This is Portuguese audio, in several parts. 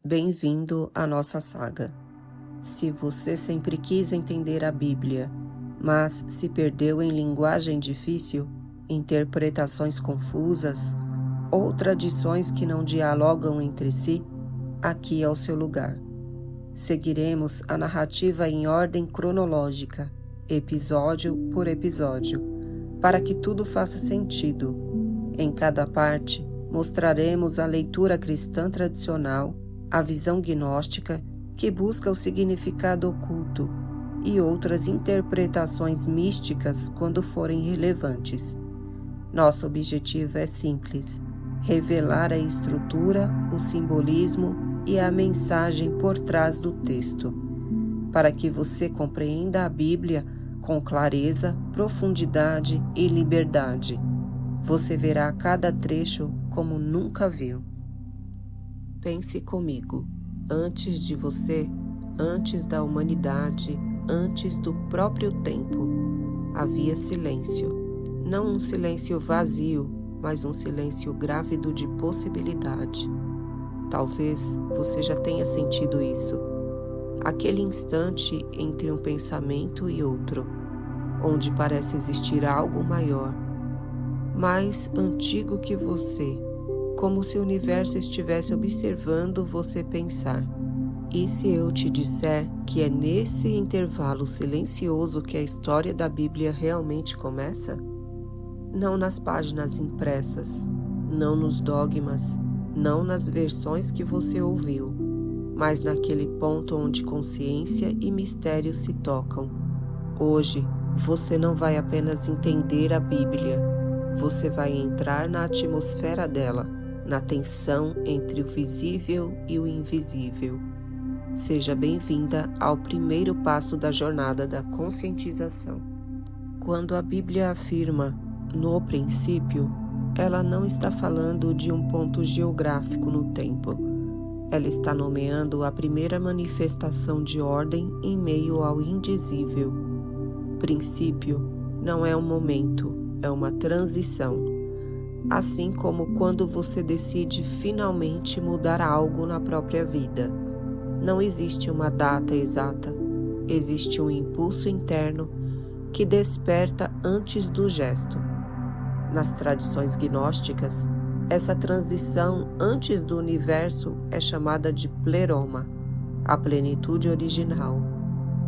Bem-vindo à nossa saga. Se você sempre quis entender a Bíblia, mas se perdeu em linguagem difícil, interpretações confusas ou tradições que não dialogam entre si, aqui é o seu lugar. Seguiremos a narrativa em ordem cronológica, episódio por episódio, para que tudo faça sentido. Em cada parte, mostraremos a leitura cristã tradicional, a visão gnóstica, que busca o significado oculto, e outras interpretações místicas quando forem relevantes. Nosso objetivo é simples: revelar a estrutura, o simbolismo e a mensagem por trás do texto, para que você compreenda a Bíblia com clareza, profundidade e liberdade. Você verá cada trecho como nunca viu. Pense comigo, antes de você, antes da humanidade, antes do próprio tempo, havia silêncio. Não um silêncio vazio, mas um silêncio grávido de possibilidade. Talvez você já tenha sentido isso. Aquele instante entre um pensamento e outro, onde parece existir algo maior, mais antigo que você, como se o universo estivesse observando você pensar. E se eu te disser que é nesse intervalo silencioso que a história da Bíblia realmente começa? Não nas páginas impressas, não nos dogmas, não nas versões que você ouviu, mas naquele ponto onde consciência e mistério se tocam. Hoje, você não vai apenas entender a Bíblia, você vai entrar na atmosfera dela, na tensão entre o visível e o invisível. Seja bem-vinda ao primeiro passo da jornada da conscientização. Quando a Bíblia afirma "no princípio", ela não está falando de um ponto geográfico no tempo. Ela está nomeando a primeira manifestação de ordem em meio ao indizível. Princípio não é um momento, é uma transição. Assim como quando você decide finalmente mudar algo na própria vida. Não existe uma data exata, existe um impulso interno que desperta antes do gesto. Nas tradições gnósticas, essa transição antes do universo é chamada de pleroma, a plenitude original,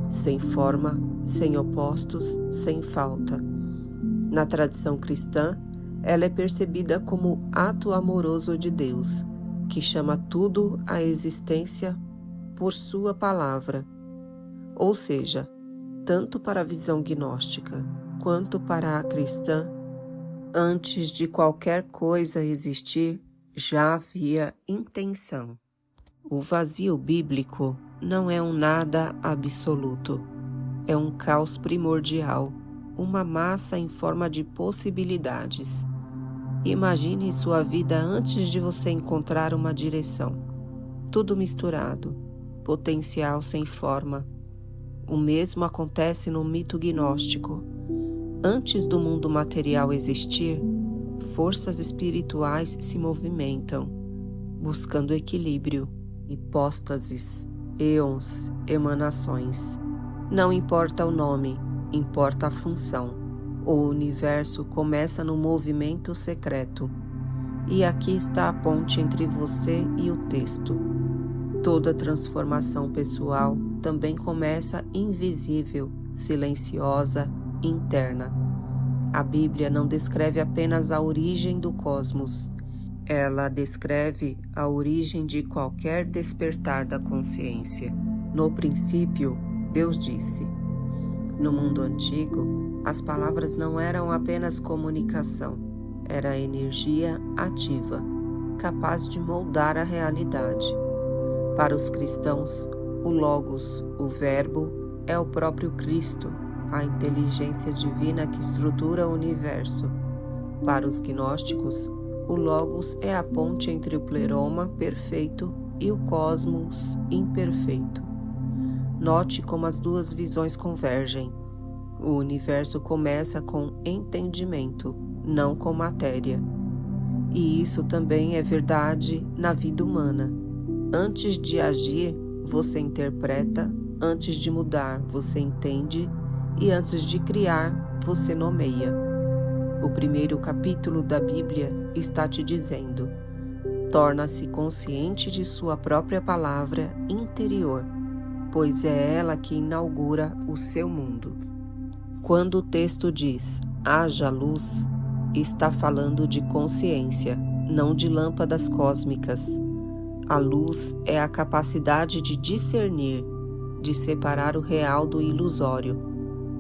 sem forma, sem opostos, sem falta. Na tradição cristã, ela é percebida como ato amoroso de Deus, que chama tudo à existência por sua palavra. Ou seja, tanto para a visão gnóstica quanto para a cristã, antes de qualquer coisa existir, já havia intenção. O vazio bíblico não é um nada absoluto, é um caos primordial, uma massa em forma de possibilidades. Imagine sua vida antes de você encontrar uma direção. Tudo misturado, potencial sem forma. O mesmo acontece no mito gnóstico. Antes do mundo material existir, forças espirituais se movimentam, buscando equilíbrio, hipóstases, êons, emanações. Não importa o nome, importa a função. O universo começa no movimento secreto. E aqui está a ponte entre você e o texto. Toda transformação pessoal também começa invisível, silenciosa, interna. A Bíblia não descreve apenas a origem do cosmos. Ela descreve a origem de qualquer despertar da consciência. No princípio, Deus disse. No mundo antigo, as palavras não eram apenas comunicação, era energia ativa, capaz de moldar a realidade. Para os cristãos, o Logos, o Verbo, é o próprio Cristo, a inteligência divina que estrutura o universo. Para os gnósticos, o Logos é a ponte entre o pleroma perfeito e o cosmos imperfeito. Note como as duas visões convergem. O universo começa com entendimento, não com matéria. E isso também é verdade na vida humana. Antes de agir, você interpreta, antes de mudar, você entende, e antes de criar, você nomeia. O primeiro capítulo da Bíblia está te dizendo: torna-se consciente de sua própria palavra interior, pois é ela que inaugura o seu mundo. Quando o texto diz haja luz, está falando de consciência, não de lâmpadas cósmicas. A luz é a capacidade de discernir, de separar o real do ilusório,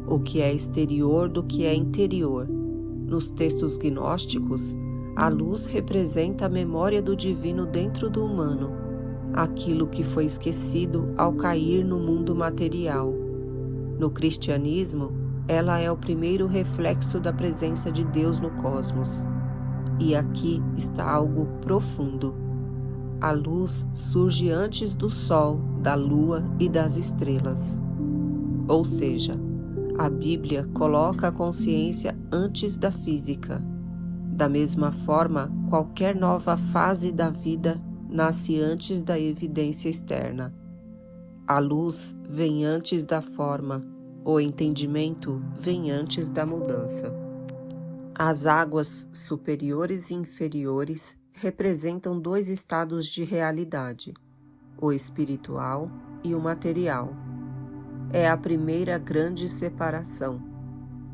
o que é exterior do que é interior. Nos textos gnósticos, a luz representa a memória do divino dentro do humano, aquilo que foi esquecido ao cair no mundo material. No cristianismo, ela é o primeiro reflexo da presença de Deus no cosmos. E aqui está algo profundo. A luz surge antes do sol, da lua e das estrelas. Ou seja, a Bíblia coloca a consciência antes da física. Da mesma forma, qualquer nova fase da vida nasce antes da evidência externa. A luz vem antes da forma, o entendimento vem antes da mudança. As águas superiores e inferiores representam dois estados de realidade, o espiritual e o material. É a primeira grande separação.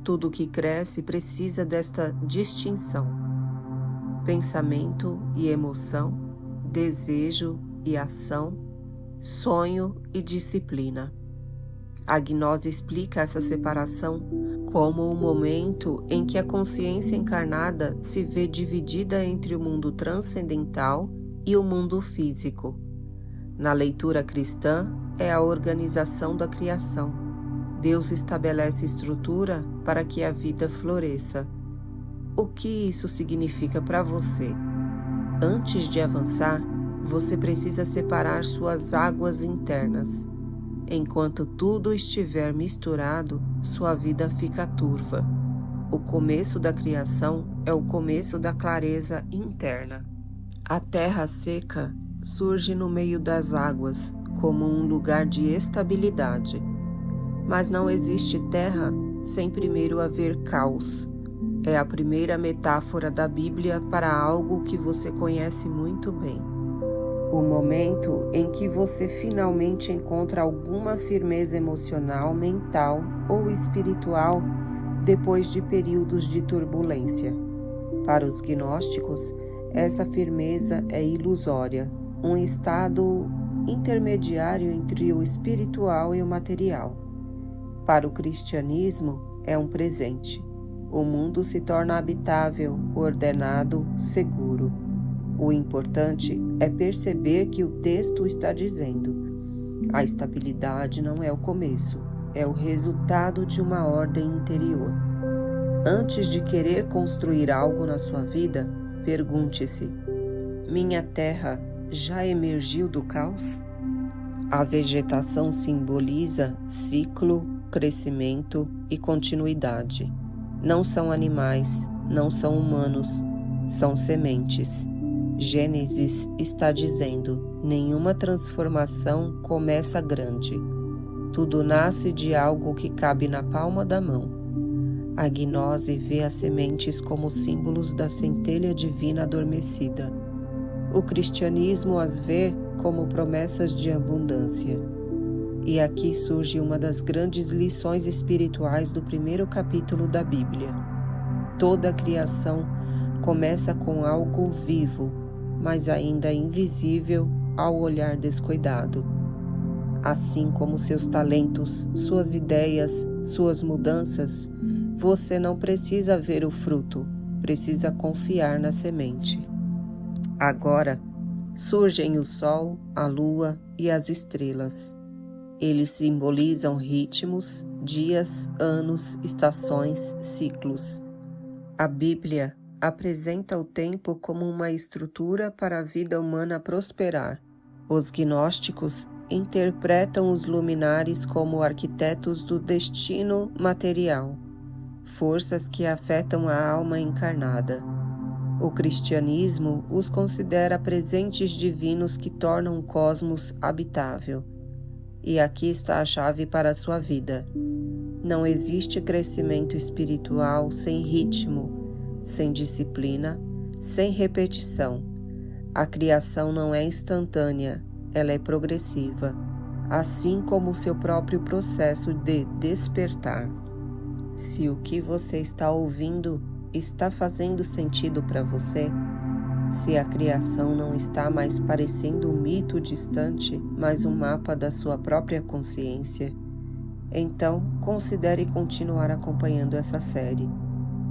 Tudo que cresce precisa desta distinção. Pensamento e emoção, desejo e ação, sonho e disciplina. A gnose explica essa separação como o momento em que a consciência encarnada se vê dividida entre o mundo transcendental e o mundo físico. Na leitura cristã, é a organização da criação. Deus estabelece estrutura para que a vida floresça. O que isso significa para você? Antes de avançar, você precisa separar suas águas internas. Enquanto tudo estiver misturado, sua vida fica turva. O começo da criação é o começo da clareza interna. A terra seca surge no meio das águas, como um lugar de estabilidade. Mas não existe terra sem primeiro haver caos. É a primeira metáfora da Bíblia para algo que você conhece muito bem. O momento em que você finalmente encontra alguma firmeza emocional, mental ou espiritual depois de períodos de turbulência. Para os gnósticos, essa firmeza é ilusória, um estado intermediário entre o espiritual e o material. Para o cristianismo, é um presente. O mundo se torna habitável, ordenado, seguro. O importante é perceber que o texto está dizendo: a estabilidade não é o começo, é o resultado de uma ordem interior. Antes de querer construir algo na sua vida, pergunte-se: minha terra já emergiu do caos? A vegetação simboliza ciclo, crescimento e continuidade. Não são animais, não são humanos, são sementes. Gênesis está dizendo: nenhuma transformação começa grande. Tudo nasce de algo que cabe na palma da mão. A gnose vê as sementes como símbolos da centelha divina adormecida. O cristianismo as vê como promessas de abundância. E aqui surge uma das grandes lições espirituais do primeiro capítulo da Bíblia. Toda a criação começa com algo vivo, mas ainda invisível ao olhar descuidado. Assim como seus talentos, suas ideias, suas mudanças, você não precisa ver o fruto, precisa confiar na semente. Agora, surgem o sol, a lua e as estrelas. Eles simbolizam ritmos, dias, anos, estações, ciclos. A Bíblia apresenta o tempo como uma estrutura para a vida humana prosperar. Os gnósticos interpretam os luminares como arquitetos do destino material, forças que afetam a alma encarnada. O cristianismo os considera presentes divinos que tornam o cosmos habitável. E aqui está a chave para a sua vida. Não existe crescimento espiritual sem ritmo, sem disciplina, sem repetição. A criação não é instantânea, ela é progressiva, assim como o seu próprio processo de despertar. Se o que você está ouvindo está fazendo sentido para você, se a criação não está mais parecendo um mito distante, mas um mapa da sua própria consciência, então considere continuar acompanhando essa série,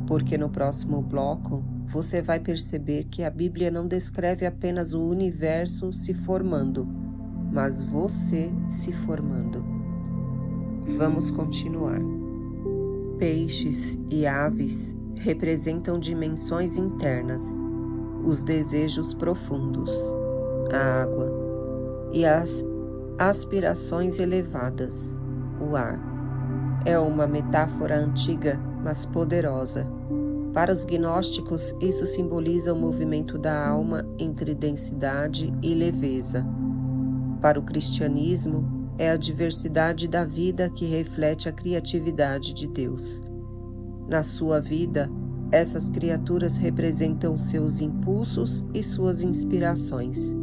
porque no próximo bloco você vai perceber que a Bíblia não descreve apenas o universo se formando, mas você se formando. Vamos continuar. Peixes e aves representam dimensões internas, os desejos profundos, a água, e as aspirações elevadas, o ar. É uma metáfora antiga, mas poderosa. Para os gnósticos, isso simboliza o movimento da alma entre densidade e leveza. Para o cristianismo, é a diversidade da vida que reflete a criatividade de Deus. Na sua vida, essas criaturas representam seus impulsos e suas inspirações.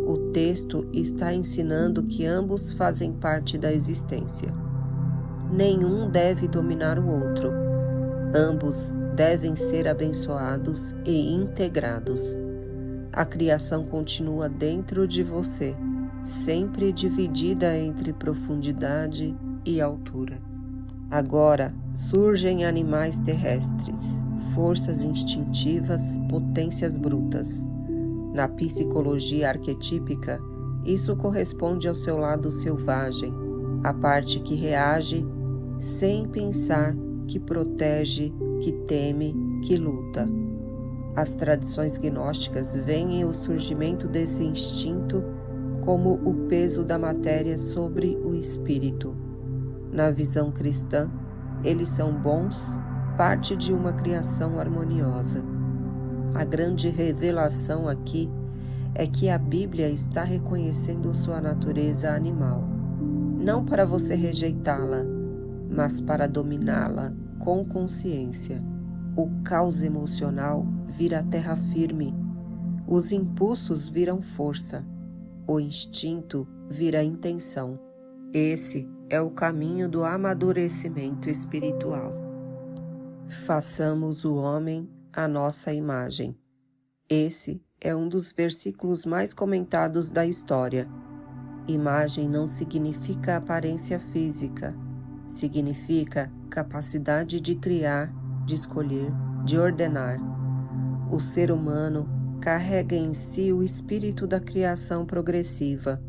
O texto está ensinando que ambos fazem parte da existência. Nenhum deve dominar o outro. Ambos devem ser abençoados e integrados. A criação continua dentro de você, sempre dividida entre profundidade e altura. Agora surgem animais terrestres, forças instintivas, potências brutas. Na psicologia arquetípica, isso corresponde ao seu lado selvagem, a parte que reage sem pensar, que protege, que teme, que luta. As tradições gnósticas veem o surgimento desse instinto como o peso da matéria sobre o espírito. Na visão cristã, eles são bons, parte de uma criação harmoniosa. A grande revelação aqui é que a Bíblia está reconhecendo sua natureza animal, não para você rejeitá-la, mas para dominá-la com consciência. O caos emocional vira terra firme, os impulsos viram força, o instinto vira intenção. Esse é o caminho do amadurecimento espiritual. Façamos o homem à nossa imagem. Esse é um dos versículos mais comentados da história. Imagem não significa aparência física, significa capacidade de criar, de escolher, de ordenar. O ser humano carrega em si o espírito da criação progressiva.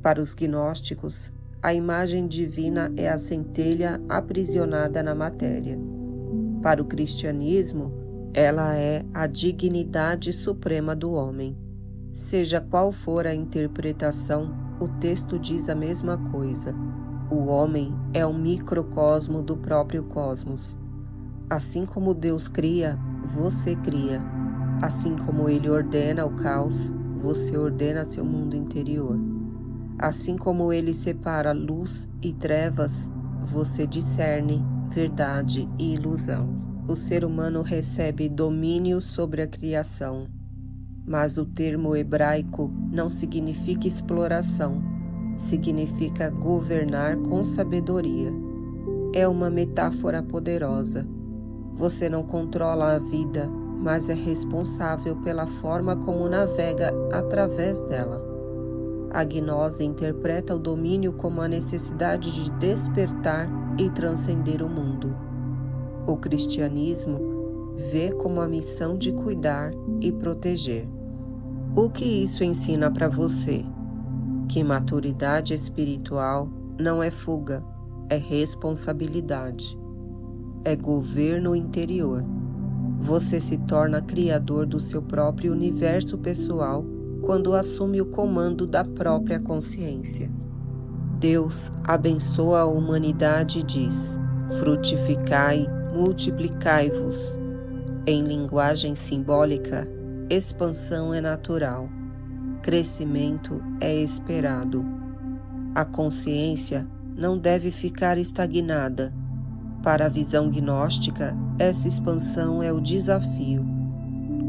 Para os gnósticos, a imagem divina é a centelha aprisionada na matéria. Para o cristianismo, ela é a dignidade suprema do homem. Seja qual for a interpretação, o texto diz a mesma coisa. O homem é um microcosmo do próprio cosmos. Assim como Deus cria, você cria. Assim como Ele ordena o caos, você ordena seu mundo interior. Assim como Ele separa luz e trevas, você discerne verdade e ilusão. O ser humano recebe domínio sobre a criação, mas o termo hebraico não significa exploração, significa governar com sabedoria. É uma metáfora poderosa. Você não controla a vida, mas é responsável pela forma como navega através dela. A gnose interpreta o domínio como a necessidade de despertar e transcender o mundo. O cristianismo vê como a missão de cuidar e proteger. O que isso ensina para você? Que maturidade espiritual não é fuga, é responsabilidade. É governo interior. Você se torna criador do seu próprio universo pessoal quando assume o comando da própria consciência. Deus abençoa a humanidade e diz: frutificai, multiplicai-vos, Em linguagem simbólica, expansão é natural, crescimento é esperado. A consciência não deve ficar estagnada. Para a visão gnóstica, essa expansão é o desafio.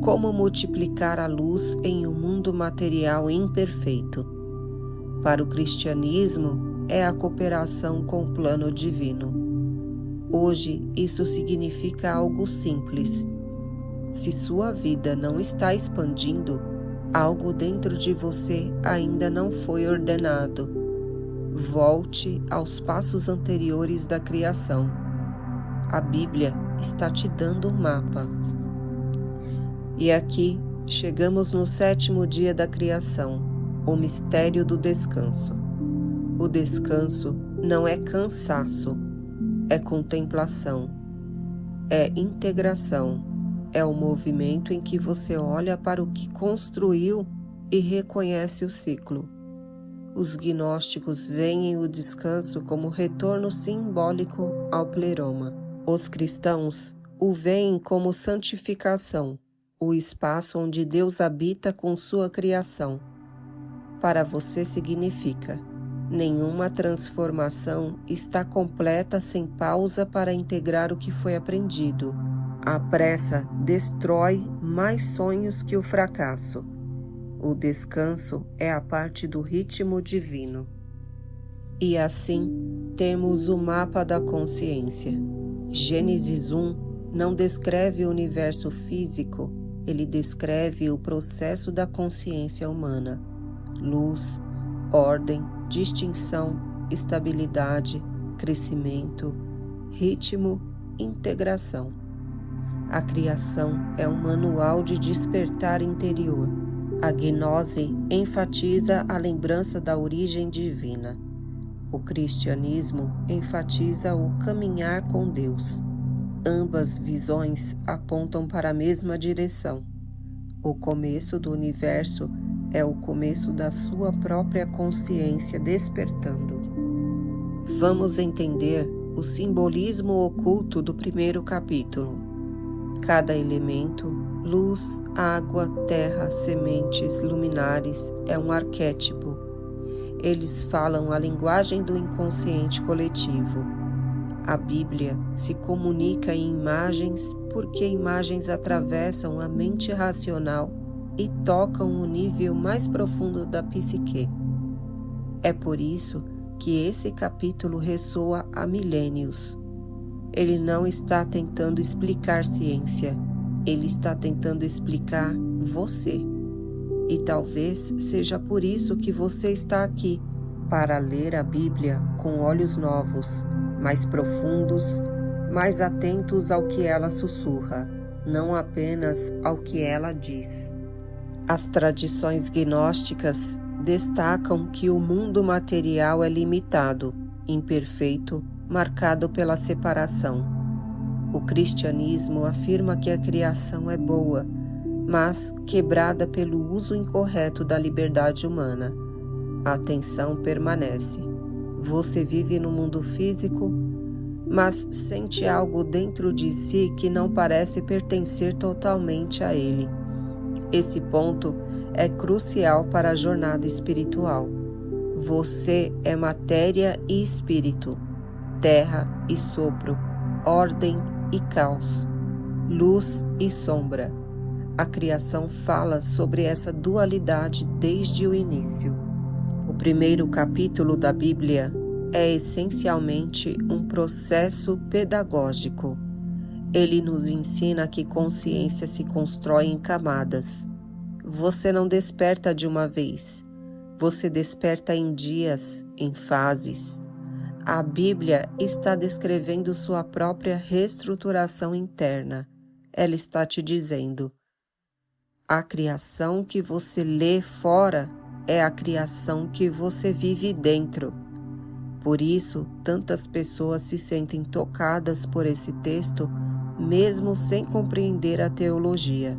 Como multiplicar a luz em um mundo material imperfeito? Para o cristianismo, é a cooperação com o plano divino. Hoje, isso significa algo simples. Se sua vida não está expandindo, algo dentro de você ainda não foi ordenado. Volte aos passos anteriores da criação. A Bíblia está te dando um mapa. E aqui chegamos no 7º dia da criação, o mistério do descanso. O descanso não é cansaço, é contemplação, é integração, é o movimento em que você olha para o que construiu e reconhece o ciclo. Os gnósticos veem o descanso como retorno simbólico ao pleroma. Os cristãos o veem como santificação, o espaço onde Deus habita com sua criação. Para você significa: nenhuma transformação está completa sem pausa para integrar o que foi aprendido. A pressa destrói mais sonhos que o fracasso. O descanso é a parte do ritmo divino. E assim, temos o mapa da consciência. Gênesis 1 não descreve o universo físico, ele descreve o processo da consciência humana. Luz, ordem, distinção, estabilidade, crescimento, ritmo, integração. A criação é um manual de despertar interior. A gnose enfatiza a lembrança da origem divina. O cristianismo enfatiza o caminhar com Deus. Ambas visões apontam para a mesma direção. O começo do universo é o começo da sua própria consciência despertando. Vamos entender o simbolismo oculto do 1º capítulo. Cada elemento, luz, água, terra, sementes, luminares, é um arquétipo. Eles falam a linguagem do inconsciente coletivo. A Bíblia se comunica em imagens porque imagens atravessam a mente racional e tocam o nível mais profundo da psique. É por isso que esse capítulo ressoa há milênios. Ele não está tentando explicar ciência, ele está tentando explicar você. E talvez seja por isso que você está aqui, para ler a Bíblia com olhos novos, mais profundos, mais atentos ao que ela sussurra, não apenas ao que ela diz. As tradições gnósticas destacam que o mundo material é limitado, imperfeito, marcado pela separação. O cristianismo afirma que a criação é boa, mas quebrada pelo uso incorreto da liberdade humana. A tensão permanece. Você vive no mundo físico, mas sente algo dentro de si que não parece pertencer totalmente a ele. Esse ponto é crucial para a jornada espiritual. Você é matéria e espírito, terra e sopro, ordem e caos, luz e sombra. A criação fala sobre essa dualidade desde o início. O 1º capítulo da Bíblia é essencialmente um processo pedagógico. Ele nos ensina que consciência se constrói em camadas. Você não desperta de uma vez. Você desperta em dias, em fases. A Bíblia está descrevendo sua própria reestruturação interna. Ela está te dizendo: a criação que você lê fora é a criação que você vive dentro. Por isso, tantas pessoas se sentem tocadas por esse texto, mesmo sem compreender a teologia.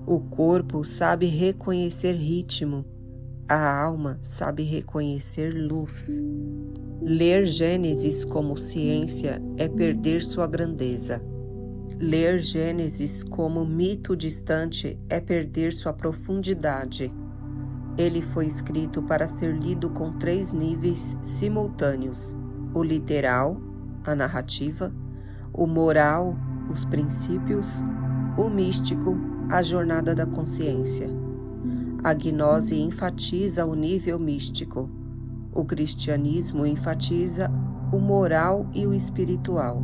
O corpo sabe reconhecer ritmo, a alma sabe reconhecer luz. Ler Gênesis como ciência é perder sua grandeza. Ler Gênesis como mito distante é perder sua profundidade. Ele foi escrito para ser lido com 3 níveis simultâneos: o literal, a narrativa, o moral, os princípios, o místico, a jornada da consciência. A gnose enfatiza o nível místico. O cristianismo enfatiza o moral e o espiritual.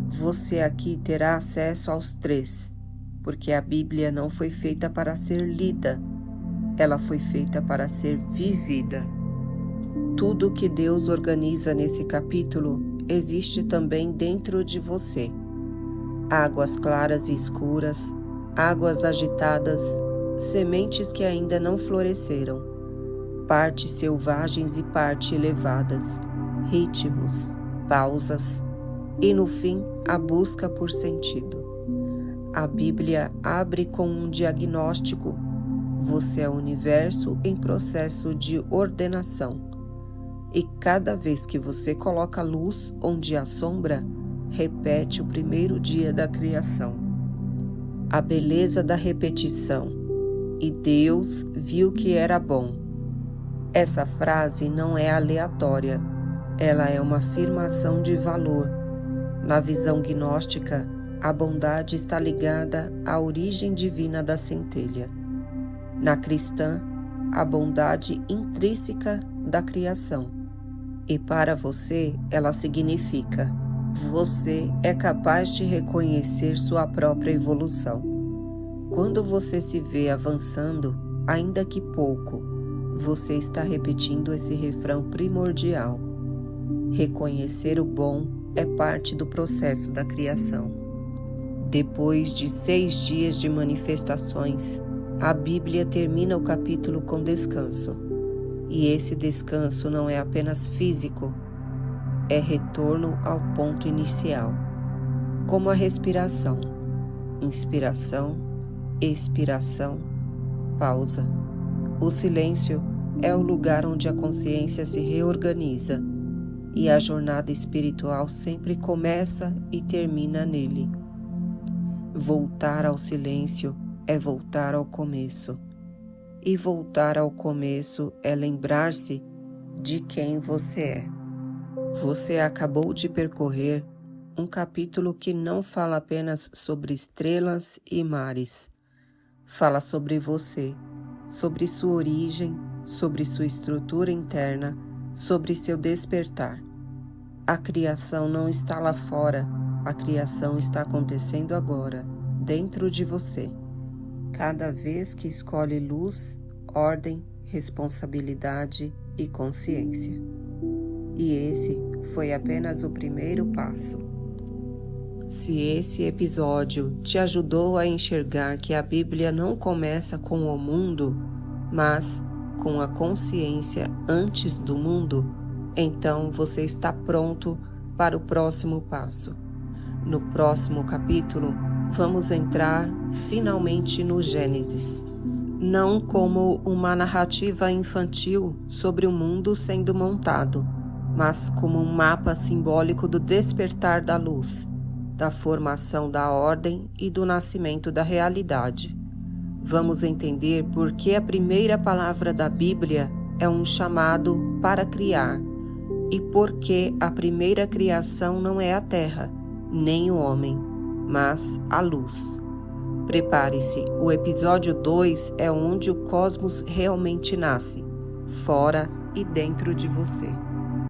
Você aqui terá acesso aos 3, porque a Bíblia não foi feita para ser lida, ela foi feita para ser vivida. Tudo que Deus organiza nesse capítulo existe também dentro de você. Águas claras e escuras, águas agitadas, sementes que ainda não floresceram, partes selvagens e partes elevadas, ritmos, pausas e, no fim, a busca por sentido. A Bíblia abre com um diagnóstico. Você é o universo em processo de ordenação. E cada vez que você coloca luz onde há sombra, repete o primeiro dia da criação. A beleza da repetição. E Deus viu que era bom. Essa frase não é aleatória, ela é uma afirmação de valor. Na visão gnóstica, a bondade está ligada à origem divina da centelha. Na cristã, a bondade intrínseca da criação. E para você, ela significa: você é capaz de reconhecer sua própria evolução. Quando você se vê avançando, ainda que pouco, você está repetindo esse refrão primordial. Reconhecer o bom é parte do processo da criação. Depois de 6 dias de manifestações, a Bíblia termina o capítulo com descanso. E esse descanso não é apenas físico, é retorno ao ponto inicial, como a respiração, inspiração, expiração, pausa. O silêncio é o lugar onde a consciência se reorganiza e a jornada espiritual sempre começa e termina nele. Voltar ao silêncio é voltar ao começo. E voltar ao começo é lembrar-se de quem você é. Você acabou de percorrer um capítulo que não fala apenas sobre estrelas e mares. Fala sobre você, sobre sua origem, sobre sua estrutura interna, sobre seu despertar. A criação não está lá fora, a criação está acontecendo agora, dentro de você. Cada vez que escolhe luz, ordem, responsabilidade e consciência. E esse foi apenas o primeiro passo. Se esse episódio te ajudou a enxergar que a Bíblia não começa com o mundo, mas com a consciência antes do mundo, então você está pronto para o próximo passo. No próximo capítulo, vamos entrar finalmente no Gênesis. Não como uma narrativa infantil sobre o mundo sendo montado, mas como um mapa simbólico do despertar da luz, da formação da ordem e do nascimento da realidade. Vamos entender por que a primeira palavra da Bíblia é um chamado para criar e por que a primeira criação não é a terra, nem o homem, mas a luz. Prepare-se, o episódio 2 é onde o cosmos realmente nasce, fora e dentro de você.